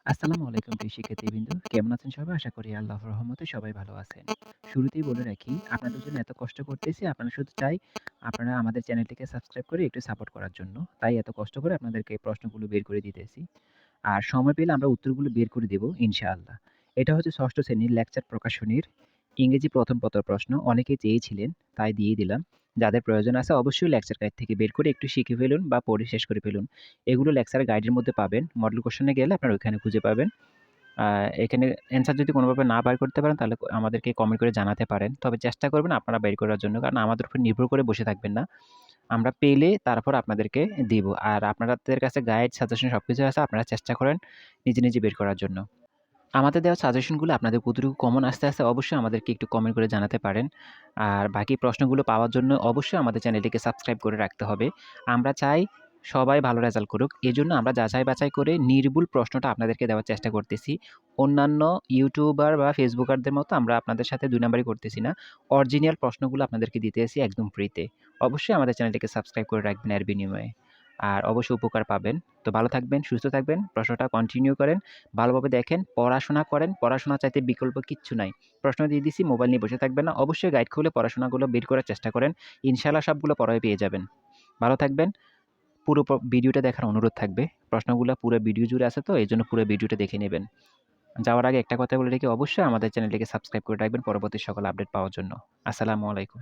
আসসালামু আলাইকুম প্রিয় শিক্ষার্থীবৃন্দ। কেমন আছেন সবাই? আশা করি আল্লাহর রহমতে সবাই ভালো আছেন। শুরুতেই বলে রাখি, আপনাদের জন্য এত কষ্ট করতেছি, আপনারা শুধু চাই আপনারা আমাদের চ্যানেলটিকে সাবস্ক্রাইব করে একটু সাপোর্ট করার জন্য। তাই এত কষ্ট করে আপনাদেরকে প্রশ্নগুলো বের করে দিতেছি। আর সময় পেলে আমরা উত্তরগুলো বের করে দেব ইনশাআল্লাহ। এটা হচ্ছে ৬ষ্ঠ শ্রেণীর লেকচার প্রকাশনীর ইংরেজি প্রথম পত্র প্রশ্ন। অনেকেই চেয়েছিলেন, তাই দিয়ে দিলাম। যাদের প্রয়োজন আছে অবশ্যই লেকচার গাইড থেকে বের করে একটু শিখে ফেলুন বা পড়ে শেষ করে ফেলুন। এগুলো লেকচার গাইডের মধ্যে পাবেন। মডেল কোয়েশ্চেন এ গেলে আপনারা ওইখানে খুঁজে পাবেন। আ এখানে অ্যান্সার যদি কোনোভাবে না বের করতে পারেন তাহলে আমাদেরকে কমেন্ট করে জানাতে পারেন। তবে চেষ্টা করবেন আপনারা বের করার জন্য। কারণ আমাদের উপর নির্ভর করে বসে থাকবেন না। আমরা পেলে তারপর আপনাদেরকে দিব। আর আপনাদের কাছে গাইড, সাজেশন সবকিছু আছে। আপনারা চেষ্টা করেন নিজে বের করার জন্য। আমাদের দেওয়া সাজেশনগুলো আপনাদের কতটুকু কমন আসতে অবশ্যই আমাদেরকে একটু কমেন্ট করে জানাতে পারেন। আর বাকি প্রশ্নগুলো পাওয়ার জন্য অবশ্যই আমাদের চ্যানেলটিকে সাবস্ক্রাইব করে রাখতে হবে। আমরা চাই সবাই ভালো রেজাল্ট করুক। এজন্য আমরা যাচাই-বাছাই করে নির্ভুল প্রশ্নটা আপনাদেরকে দেওয়ার চেষ্টা করতেছি। অন্যান্য ইউটিউবার বা ফেসবুকারদের মতো আমরা আপনাদের সাথে ২ নাম্বারি করতেছি না। অরিজিনাল প্রশ্নগুলো আপনাদেরকে দিতেছি একদম ফ্রিতে। অবশ্যই আমাদের চ্যানেলটিকে সাবস্ক্রাইব করে রাখবেন এর বিনিময়ে। আর অবশ্যই উপকার পাবেন। তো ভালো থাকবেন, সুস্থ থাকবেন। প্রশ্নটা কন্টিনিউ করেন। ভালোভাবে দেখেন, পড়াশোনা করেন। পড়াশোনা চাইতে বিকল্প কিচ্ছু নাই। প্রশ্ন দিয়ে দিছি, মোবাইল নিয়ে বসে থাকবেন না। অবশ্যই গাইড খুলে পড়াশোনাগুলো বের করার চেষ্টা করেন। ইনশাআল্লাহ সবগুলো পড়ায় পেয়ে যাবেন। ভালো থাকবেন। পুরো ভিডিওটা দেখার অনুরোধ থাকবে। প্রশ্নগুলা পুরো ভিডিও জুড়ে আছে তো এজন্য পুরো ভিডিওটা দেখে নেবেন। যাওয়ার আগে একটা কথা বলে রেখে অবশ্যই আমাদের চ্যানেলটিকে সাবস্ক্রাইব করে রাখবেন পরবর্তী সকল আপডেট পাওয়ার জন্য। আসসালামু আলাইকুম।